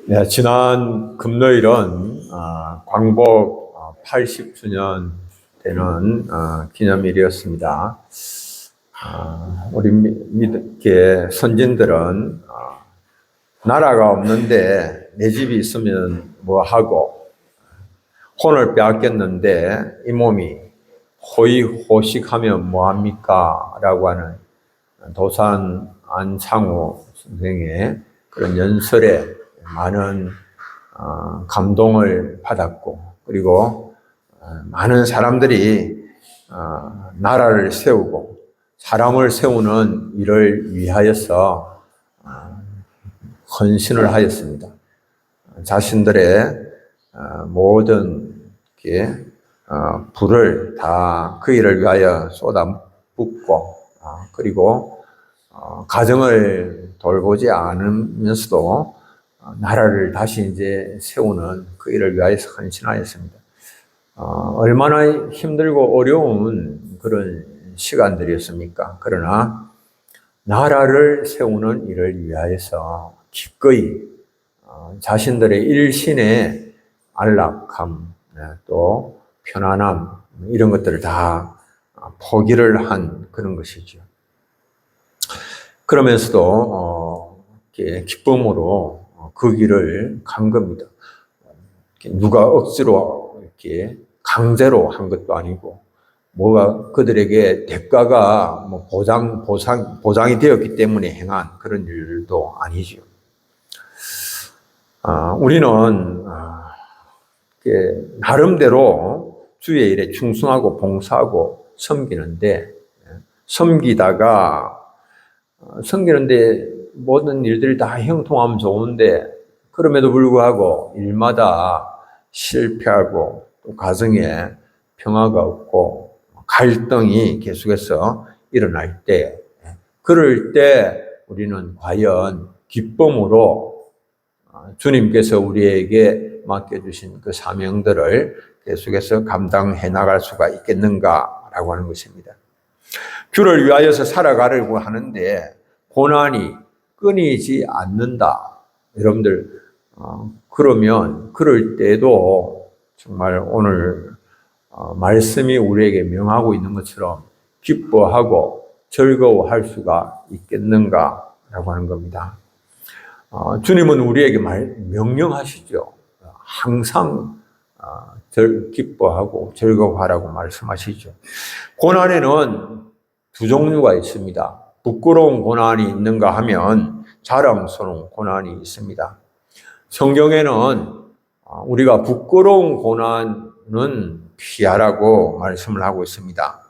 네, 지난 금요일은 광복 80주년 되는 기념일이었습니다. 우리 믿게 선진들은 나라가 없는데 내 집이 있으면 뭐 하고 혼을 빼앗겼는데 이 몸이 호의호식하면 뭐 합니까? 라고 하는 도산 안창호 선생의 그런 연설에 많은 감동을 받았고, 그리고 많은 사람들이 나라를 세우고 사람을 세우는 일을 위하여서 헌신을 하였습니다. 자신들의 모든 부를 다 그 일을 위하여 쏟아붓고, 그리고 가정을 돌보지 않으면서도 나라를 다시 이제 세우는 그 일을 위하여서 헌신하였습니다. 얼마나 힘들고 어려운 그런 시간들이었습니까? 그러나 나라를 세우는 일을 위하여서 기꺼이 자신들의 일신의 안락함, 또 편안함, 이런 것들을 다 포기를 한 그런 것이죠. 그러면서도 기쁨으로 그 길을 간 겁니다. 누가 억지로 이렇게 강제로 한 것도 아니고, 뭐가 그들에게 대가가 뭐 보장이 되었기 때문에 행한 그런 일도 아니죠. 우리는 나름대로 주의 일에 충성하고 봉사하고 섬기는데 모든 일들이 다 형통하면 좋은데, 그럼에도 불구하고 일마다 실패하고 또 가정에 평화가 없고 갈등이 계속해서 일어날 때, 그럴 때 우리는 과연 기쁨으로 주님께서 우리에게 맡겨주신 그 사명들을 계속해서 감당해 나갈 수가 있겠는가라고 하는 것입니다. 주를 위하여서 살아가려고 하는데 고난이 끊이지 않는다. 여러분들, 그럴 때도 정말 오늘 말씀이 우리에게 명하고 있는 것처럼 기뻐하고 즐거워할 수가 있겠는가라고 하는 겁니다. 주님은 우리에게 명령하시죠. 항상 기뻐하고 즐거워하라고 말씀하시죠. 고난에는 두 종류가 있습니다. 부끄러운 고난이 있는가 하면 자랑스러운 고난이 있습니다. 성경에는 우리가 부끄러운 고난은 피하라고 말씀을 하고 있습니다.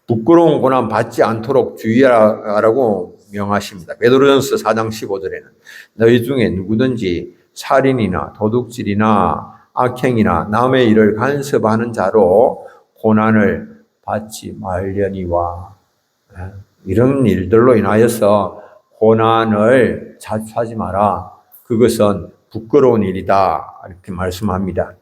부끄러운 고난 받지 않도록 주의하라고 명하십니다. 베드로전서 4장 15절에는 너희 중에 누구든지 살인이나 도둑질이나 악행이나 남의 일을 간섭하는 자로 고난을 받지 말려니와, 이런 일들로 인하여서 고난을 자초하지 마라. 그것은 부끄러운 일이다. 이렇게 말씀합니다.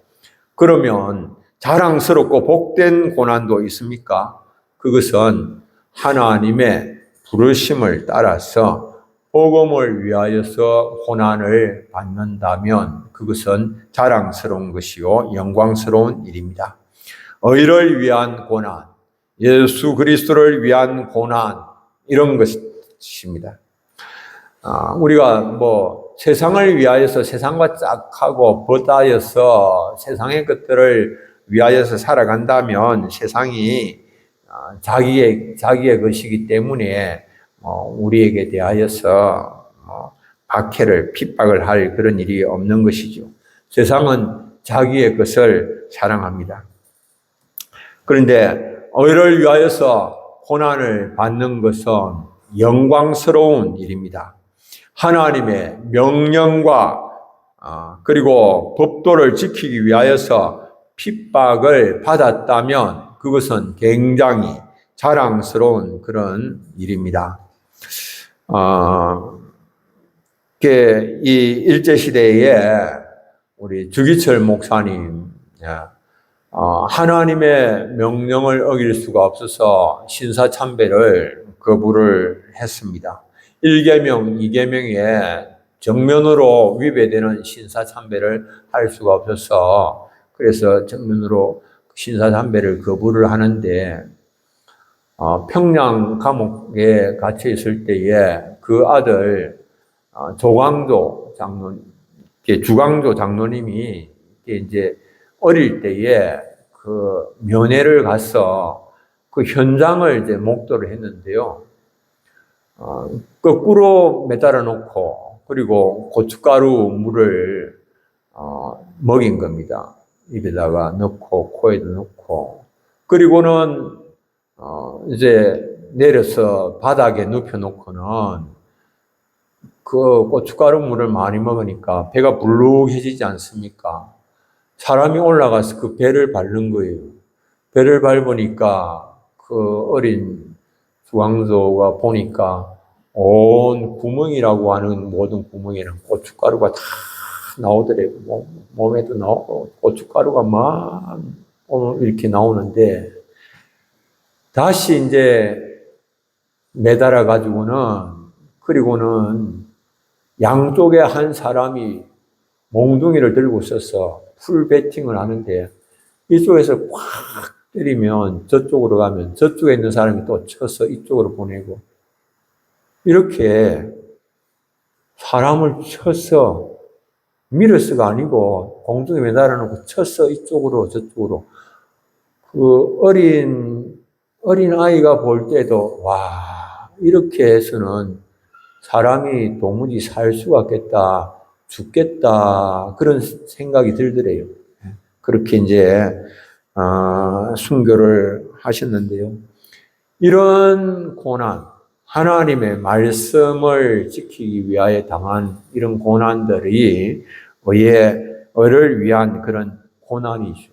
그러면 자랑스럽고 복된 고난도 있습니까? 그것은 하나님의 부르심을 따라서 복음을 위하여서 고난을 받는다면 그것은 자랑스러운 것이요 영광스러운 일입니다. 의를 위한 고난, 예수 그리스도를 위한 고난, 이런 것입니다. 우리가 세상을 위하여서 세상과 짝하고 벗하여서 세상의 것들을 위하여서 살아간다면 세상이 자기의 것이기 때문에 우리에게 대하여서 박해를 핍박을 할 그런 일이 없는 것이죠. 세상은 자기의 것을 사랑합니다. 그런데 의를 위하여서 고난을 받는 것은 영광스러운 일입니다. 하나님의 명령과 그리고 법도를 지키기 위하여서 핍박을 받았다면 그것은 굉장히 자랑스러운 그런 일입니다. 이 일제시대에 우리 주기철 목사님, 하나님의 명령을 어길 수가 없어서 신사참배를 거부를 했습니다. 1계명, 2계명에 정면으로 위배되는 신사참배를 할 수가 없어서 그래서 정면으로 신사참배를 거부를 하는데 평양 감옥에 갇혀 있을 때에 그 아들 조광조 장로님, 주광조 장로님이 이제 어릴 때에 그 면회를 가서 그 현장을 이제 목도를 했는데요. 거꾸로 매달아 놓고 그리고 고춧가루 물을 먹인 겁니다. 입에다가 넣고 코에도 넣고 그리고는 이제 내려서 바닥에 눕혀놓고는 그 고춧가루 물을 많이 먹으니까 배가 불룩해지지 않습니까? 사람이 올라가서 그 배를 밟는 거예요. 배를 밟으니까 그 어린 주광조가 보니까 온 구멍이라고 하는 모든 구멍에는 고춧가루가 다 나오더래요. 몸에도 나오고 고춧가루가 막 이렇게 나오는데 다시 이제 매달아 가지고는 그리고는 양쪽에 한 사람이 몽둥이를 들고 있어서 풀 배팅을 하는데 이쪽에서 꽉 때리면 저쪽으로 가면 저쪽에 있는 사람이 또 쳐서 이쪽으로 보내고 이렇게 사람을 쳐서 밀어서가 아니고 공중에 매달아 놓고 쳐서 이쪽으로 저쪽으로 그 어린 아이가 볼 때도 와 이렇게 해서는 사람이 도무지 살 수가 없겠다 죽겠다 그런 생각이 들더래요. 그렇게 이제 순교를 하셨는데요. 이런 고난, 하나님의 말씀을 지키기 위하여 당한 이런 고난들이 의를 위한 그런 고난이죠.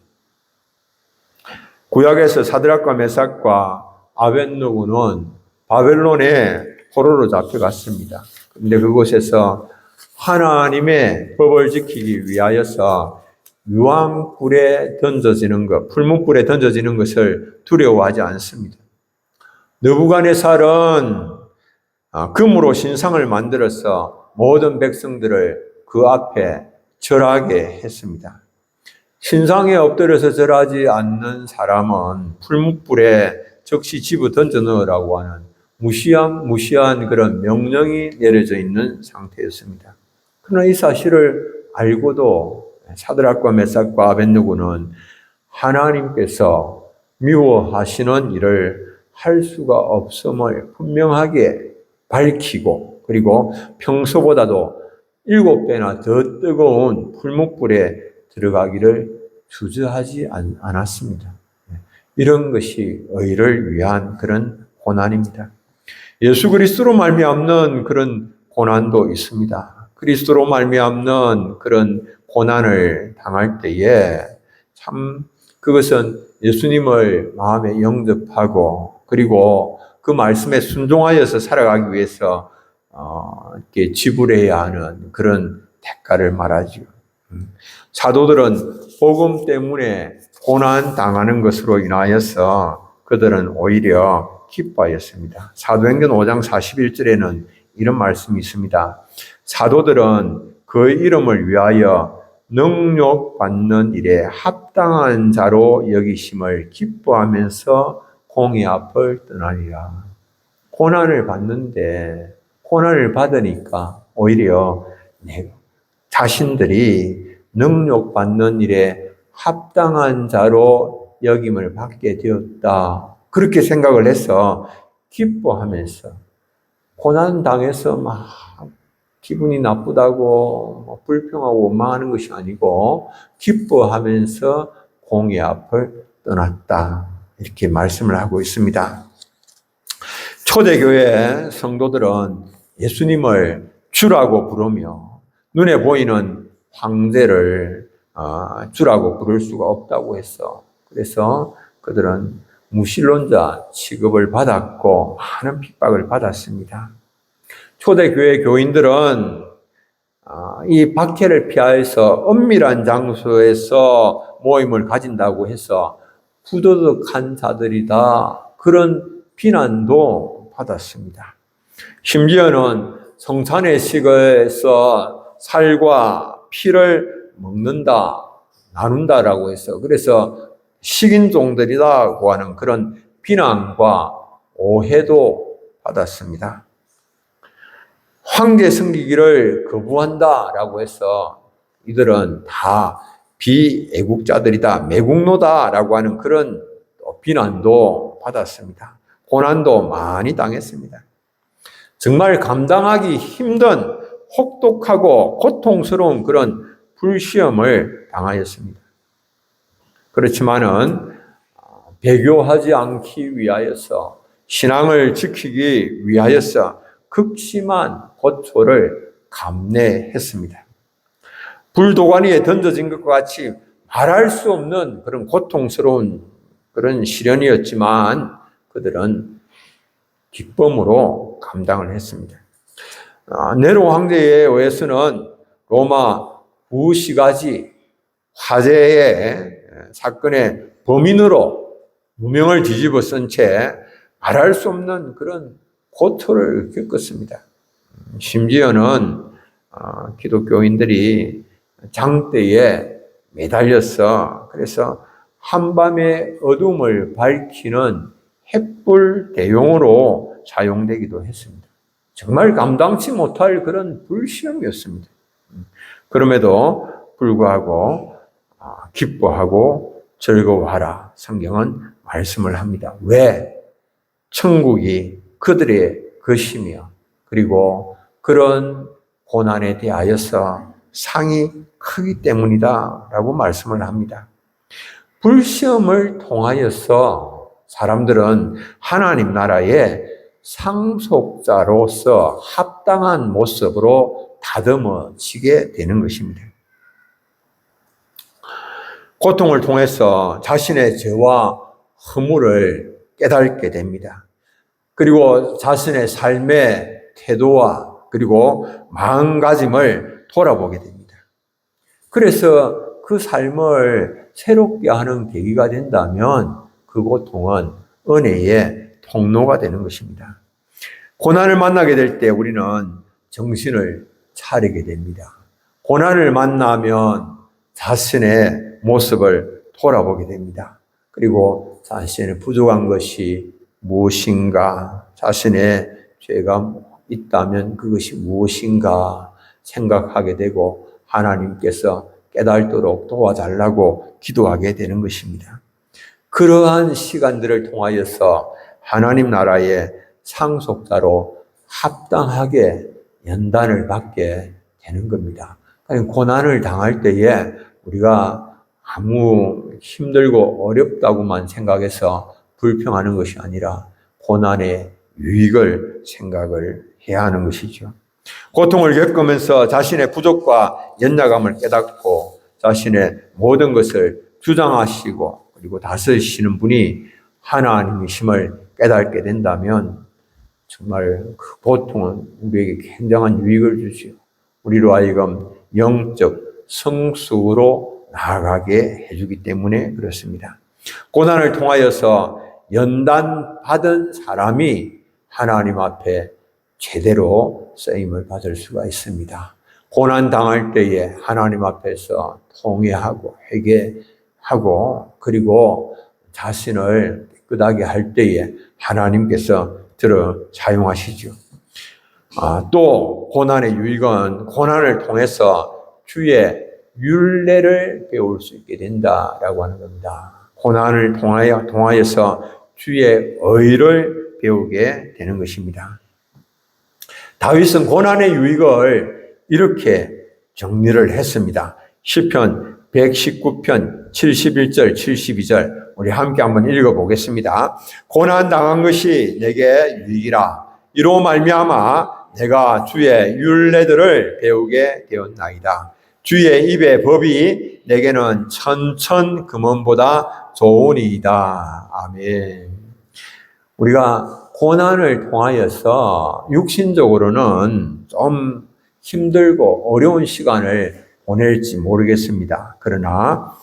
구약에서 사드락과 메삭과 아벳느고는 바벨론에 포로로 잡혀갔습니다. 그런데 그곳에서 하나님의 법을 지키기 위하여서 유황불에 던져지는 것, 풀무불에 던져지는 것을 두려워하지 않습니다. 느부갓네살은 금으로 신상을 만들어서 모든 백성들을 그 앞에 절하게 했습니다. 신상에 엎드려서 절하지 않는 사람은 풀무불에 즉시 집어 던져 넣으라고 하는 무시한 그런 명령이 내려져 있는 상태였습니다. 그러나 이 사실을 알고도 사드락과 메삭과 아벳느고는 하나님께서 미워하시는 일을 할 수가 없음을 분명하게 밝히고 그리고 평소보다도 7배나 더 뜨거운 풀무불에 들어가기를 주저하지 않았습니다. 이런 것이 의를 위한 그런 고난입니다. 예수 그리스도로 말미암는 그런 고난도 있습니다. 그리스도로 말미암는 그런 고난을 당할 때에 참 그것은 예수님을 마음에 영접하고 그리고 그 말씀에 순종하여서 살아가기 위해서 이렇게 지불해야 하는 그런 대가를 말하죠. 사도들은 복음 때문에 고난 당하는 것으로 인하여서 그들은 오히려 기뻐하였습니다. 사도행전 5장 41절에는 이런 말씀이 있습니다. 사도들은 그 이름을 위하여 능욕받는 일에 합당한 자로 여기심을 기뻐하면서 공의 앞을 떠나리라. 고난을 받는데 고난을 받으니까 오히려 자신들이 능욕받는 일에 합당한 자로 여김을 받게 되었다. 그렇게 생각을 해서 기뻐하면서 고난 당해서 막 기분이 나쁘다고 불평하고 원망하는 것이 아니고 기뻐하면서 공의 앞을 떠났다. 이렇게 말씀을 하고 있습니다. 초대교회 성도들은 예수님을 주라고 부르며 눈에 보이는 황제를 주라고 부를 수가 없다고 했어. 그래서 그들은 무신론자 취급을 받았고 많은 핍박을 받았습니다. 초대교회 교인들은 이 박해를 피하여서 은밀한 장소에서 모임을 가진다고 해서 부도덕한 자들이다. 그런 비난도 받았습니다. 심지어는 성찬의 식에서 살과 피를 먹는다, 나눈다라고 해서 그래서 식인종들이라고 하는 그런 비난과 오해도 받았습니다. 황제 섬기기를 거부한다라고 해서 이들은 다 비애국자들이다, 매국노다라고 하는 그런 비난도 받았습니다. 고난도 많이 당했습니다. 정말 감당하기 힘든 혹독하고 고통스러운 그런 불시험을 당하였습니다. 그렇지만은 배교하지 않기 위하여서 신앙을 지키기 위하여서 극심한 고초를 감내했습니다. 불도가니에 던져진 것과 같이 말할 수 없는 그런 고통스러운 그런 시련이었지만 그들은 기쁨으로 감당을 했습니다. 네로 황제에 의해서는 로마 구시가지 화재의 사건의 범인으로 무명을 뒤집어 쓴 채 말할 수 없는 그런 고초를 겪었습니다. 심지어는 기독교인들이 장대에 매달려서 그래서 한밤의 어둠을 밝히는 횃불 대용으로 사용되기도 했습니다. 정말 감당치 못할 그런 불시험이었습니다. 그럼에도 불구하고 기뻐하고 즐거워하라 성경은 말씀을 합니다. 왜? 천국이 그들의 것이며 그리고 그런 고난에 대하여서 상이 크기 때문이다 라고 말씀을 합니다. 불시험을 통하여서 사람들은 하나님 나라의 상속자로서 합당한 모습으로 다듬어지게 되는 것입니다. 고통을 통해서 자신의 죄와 허물을 깨닫게 됩니다. 그리고 자신의 삶의 태도와 그리고 마음가짐을 돌아보게 됩니다. 그래서 그 삶을 새롭게 하는 계기가 된다면 그 고통은 은혜의 통로가 되는 것입니다. 고난을 만나게 될 때 우리는 정신을 차리게 됩니다. 고난을 만나면 자신의 모습을 돌아보게 됩니다. 그리고 자신의 부족한 것이 무엇인가, 자신의 죄가 있다면 그것이 무엇인가 생각하게 되고 하나님께서 깨닫도록 도와달라고 기도하게 되는 것입니다. 그러한 시간들을 통하여서 하나님 나라의 상속자로 합당하게 연단을 받게 되는 겁니다. 고난을 당할 때에 우리가 아무 힘들고 어렵다고만 생각해서 불평하는 것이 아니라 고난의 유익을 생각을 해야 하는 것이죠. 고통을 겪으면서 자신의 부족과 연약함을 깨닫고 자신의 모든 것을 주장하시고 그리고 다스리시는 분이 하나님이심을 깨닫게 된다면 정말 그 고통은 우리에게 굉장한 유익을 주지요. 우리로 하여금 영적 성숙으로 나아가게 해주기 때문에 그렇습니다. 고난을 통하여서 연단받은 사람이 하나님 앞에 제대로 쓰임을 받을 수가 있습니다. 고난 당할 때에 하나님 앞에서 통회하고 회개하고 그리고 자신을 깨끗하게 할 때에 하나님께서 들어 사용하시죠. 또 고난의 유익은 고난을 통해서 주의 율례를 배울 수 있게 된다라고 하는 겁니다. 고난을 통하여서 주의 의를 배우게 되는 것입니다. 다윗은 고난의 유익을 이렇게 정리를 했습니다. 시편 119편 71절 72절 우리 함께 한번 읽어보겠습니다. 고난 당한 것이 내게 유익이라. 이로 말미암아 내가 주의 율례들을 배우게 되었나이다. 주의 입의 법이 내게는 천천 금원보다 좋으니이다. 아멘. 우리가 고난을 통하여서 육신적으로는 좀 힘들고 어려운 시간을 보낼지 모르겠습니다. 그러나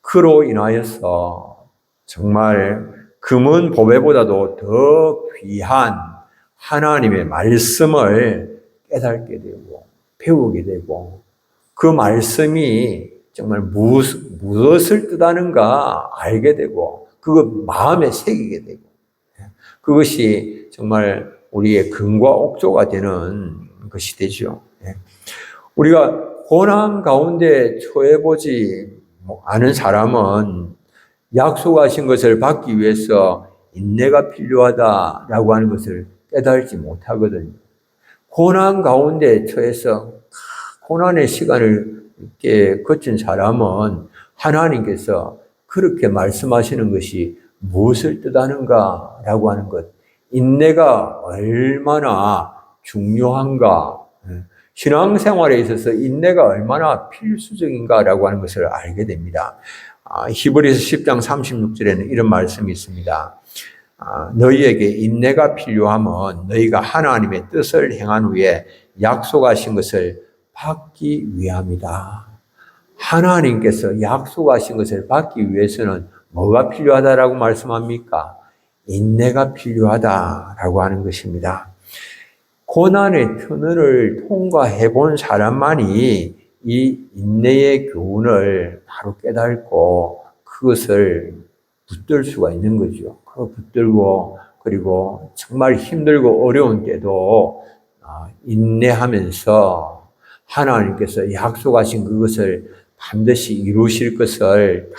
그로 인하여서 정말 금은 보배보다도 더 귀한 하나님의 말씀을 깨닫게 되고 배우게 되고 그 말씀이 정말 무엇을 뜻하는가 알게 되고 그거 마음에 새기게 되고 그것이 정말 우리의 근과 옥조가 되는 것이 되죠. 우리가 고난 가운데 처해보지 않은 사람은 약속하신 것을 받기 위해서 인내가 필요하다라고 하는 것을 깨달지 못하거든요. 고난 가운데 처해서 고난의 시간을 이렇게 거친 사람은 하나님께서 그렇게 말씀하시는 것이 무엇을 뜻하는가라고 하는 것, 인내가 얼마나 중요한가, 신앙생활에 있어서 인내가 얼마나 필수적인가라고 하는 것을 알게 됩니다. 히브리서 10장 36절에는 이런 말씀이 있습니다. 너희에게 인내가 필요하면 너희가 하나님의 뜻을 행한 후에 약속하신 것을 받기 위함이다. 하나님께서 약속하신 것을 받기 위해서는 뭐가 필요하다라고 말씀합니까? 인내가 필요하다라고 하는 것입니다. 고난의 터널을 통과해 본 사람만이 이 인내의 교훈을 바로 깨닫고 그것을 붙들 수가 있는 거죠. 그거 붙들고 그리고 정말 힘들고 어려운 때도 인내하면서 하나님께서 약속하신 그것을 반드시 이루실 것을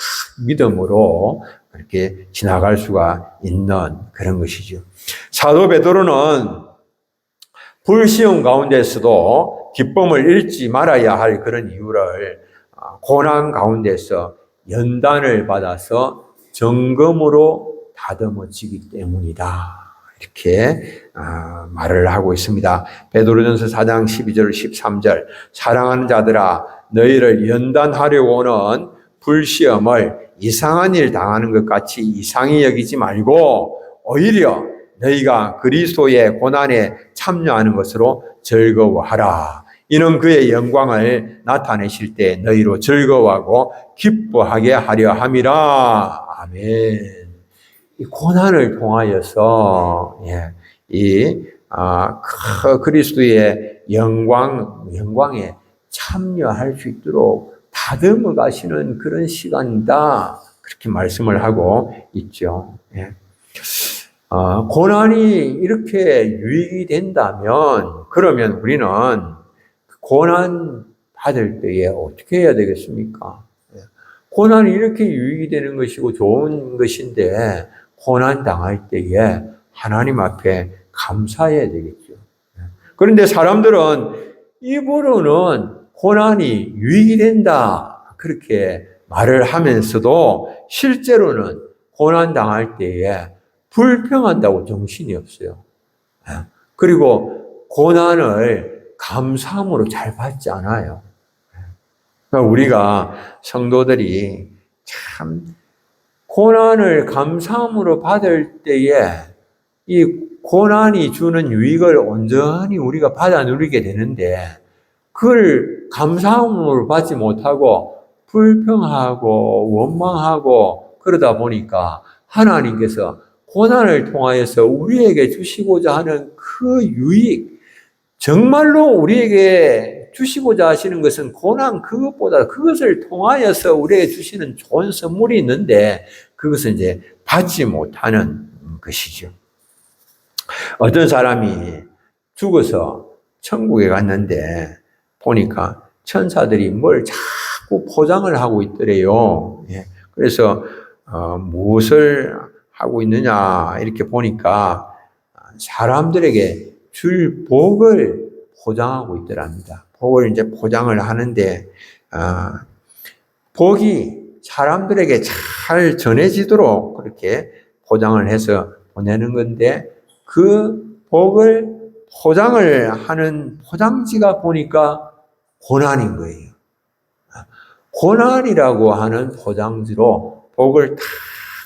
믿음으로 그렇게 지나갈 수가 있는 그런 것이죠. 사도 베드로는 불시험 가운데서도 기쁨을 잃지 말아야 할 그런 이유를 고난 가운데서 연단을 받아서 정금으로 다듬어지기 때문이다. 이렇게 말을 하고 있습니다. 베드로전서 4장 12절 13절 사랑하는 자들아 너희를 연단하려고 오는 불시험을 이상한 일 당하는 것 같이 이상히 여기지 말고 오히려 너희가 그리스도의 고난에 참여하는 것으로 즐거워하라. 이는 그의 영광을 나타내실 때 너희로 즐거워하고 기뻐하게 하려 함이라. 아멘. 이 고난을 통하여서 그리스도의 영광에 참여할 수 있도록 다듬어 가시는 그런 시간이다. 그렇게 말씀을 하고 있죠. 고난이 이렇게 유익이 된다면 그러면 우리는 고난 받을 때에 어떻게 해야 되겠습니까? 고난이 이렇게 유익이 되는 것이고 좋은 것인데 고난 당할 때에 하나님 앞에 감사해야 되겠죠. 그런데 사람들은 입으로는 고난이 유익이 된다 그렇게 말을 하면서도 실제로는 고난 당할 때에 불평한다고 정신이 없어요. 그리고 고난을 감사함으로 잘 받지 않아요. 그러니까 우리가 성도들이 참 고난을 감사함으로 받을 때에 이 고난이 주는 유익을 온전히 우리가 받아 누리게 되는데 그걸 감사함으로 받지 못하고 불평하고 원망하고 그러다 보니까 하나님께서 고난을 통하여서 우리에게 주시고자 하는 그 유익, 정말로 우리에게 주시고자 하시는 것은 고난 그것보다 그것을 통하여서 우리에게 주시는 좋은 선물이 있는데 그것은 이제 받지 못하는 것이죠. 어떤 사람이 죽어서 천국에 갔는데 보니까 천사들이 뭘 자꾸 포장을 하고 있더래요. 그래서 무엇을 하고 있느냐 이렇게 보니까 사람들에게 줄 복을 포장하고 있더랍니다. 복을 이제 포장을 하는데 복이 사람들에게 잘 전해지도록 그렇게 포장을 해서 보내는 건데 그 복을 포장을 하는 포장지가 보니까 고난인 거예요. 고난이라고 하는 포장지로 복을 탁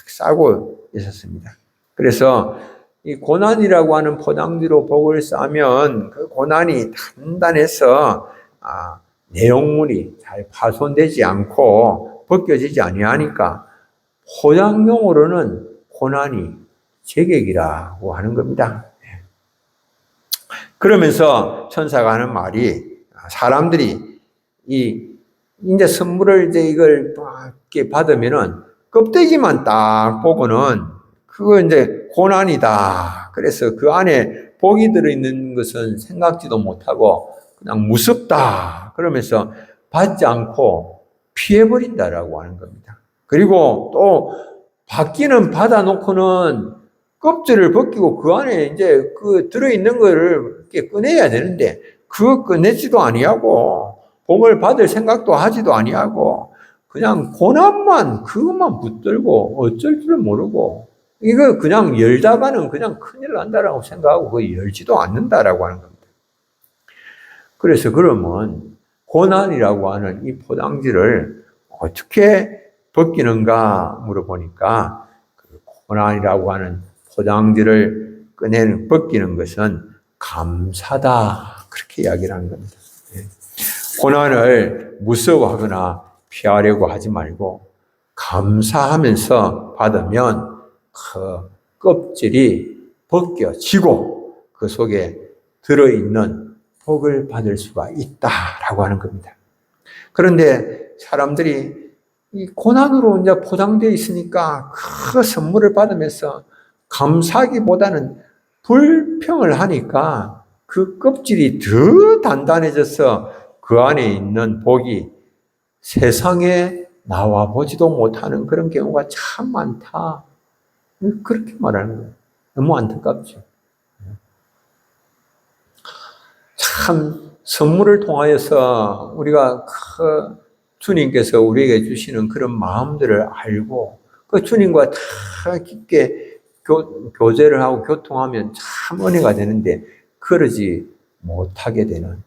싸고 있었습니다. 그래서 이 고난이라고 하는 포장지로 복을 싸면 그 고난이 단단해서 내용물이 잘 파손되지 않고 벗겨지지 아니하니까 포장용으로는 고난이 제격이라고 하는 겁니다. 그러면서 천사가 하는 말이 사람들이 이제 선물을 이제 이걸 이렇게 받으면은 껍데기만 딱 보고는 그거 이제 고난이다. 그래서 그 안에 복이 들어있는 것은 생각지도 못하고 그냥 무섭다. 그러면서 받지 않고 피해버린다라고 하는 겁니다. 그리고 또 받기는 받아놓고는 껍질을 벗기고 그 안에 이제 그 들어있는 거를 이렇게 꺼내야 되는데 그거 꺼내지도 아니하고 복을 받을 생각도 하지도 아니하고 그냥 고난만 그것만 붙들고 어쩔 줄 모르고 이거 그냥 열다가는 그냥 큰일 난다라고 생각하고 그거 열지도 않는다라고 하는 겁니다. 그래서 그러면 고난이라고 하는 이 포장지를 어떻게 벗기는가 물어보니까 그 고난이라고 하는 포장지를 벗기는 것은 감사다. 그렇게 이야기를 하는 겁니다. 고난을 무서워하거나 피하려고 하지 말고 감사하면서 받으면 그 껍질이 벗겨지고 그 속에 들어있는 복을 받을 수가 있다라고 하는 겁니다. 그런데 사람들이 이 고난으로 이제 포장되어 있으니까 그 선물을 받으면서 감사하기보다는 불평을 하니까 그 껍질이 더 단단해져서 그 안에 있는 복이 세상에 나와 보지도 못하는 그런 경우가 참 많다. 그렇게 말하는 거예요. 너무 안타깝죠. 참 선물을 통하여서 우리가 그 주님께서 우리에게 주시는 그런 마음들을 알고 그 주님과 다 깊게 교제를 하고 교통하면 참 은혜가 되는데 그러지 못하게 되는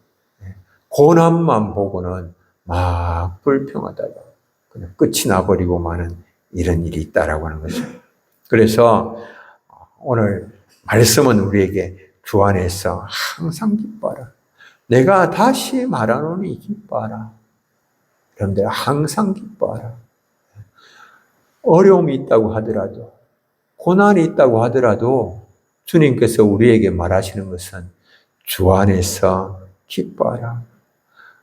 고난만 보고는 막 불평하다가 그냥 끝이 나버리고 마는 이런 일이 있다라고 하는 거죠. 그래서 오늘 말씀은 우리에게 주 안에서 항상 기뻐하라. 내가 다시 말하노니 기뻐하라. 여러분들 항상 기뻐하라. 어려움이 있다고 하더라도 고난이 있다고 하더라도 주님께서 우리에게 말하시는 것은 주 안에서 기뻐하라.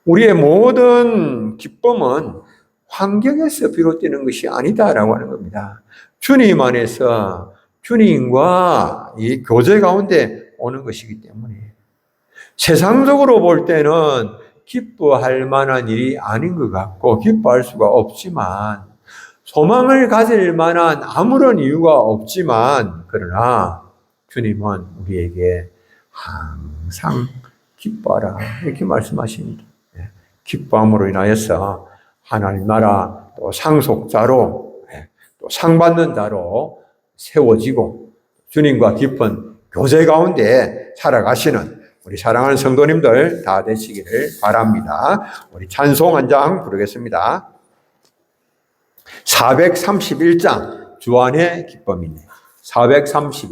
우리의 모든 기쁨은 환경에서 비롯되는 것이 아니다라고 하는 겁니다. 주님 안에서 주님과 이 교제 가운데 오는 것이기 때문에 세상적으로 볼 때는 기뻐할 만한 일이 아닌 것 같고 기뻐할 수가 없지만 소망을 가질 만한 아무런 이유가 없지만 그러나 주님은 우리에게 항상 기뻐하라 이렇게 말씀하십니다. 기뻐함으로 인하여서 하나님 나라 또 상속자로 또 상받는 자로 세워지고 주님과 깊은 교제 가운데 살아가시는 우리 사랑하는 성도님들 다 되시기를 바랍니다. 우리 찬송 한 장 부르겠습니다. 431장 주 안의 기쁨이네. 431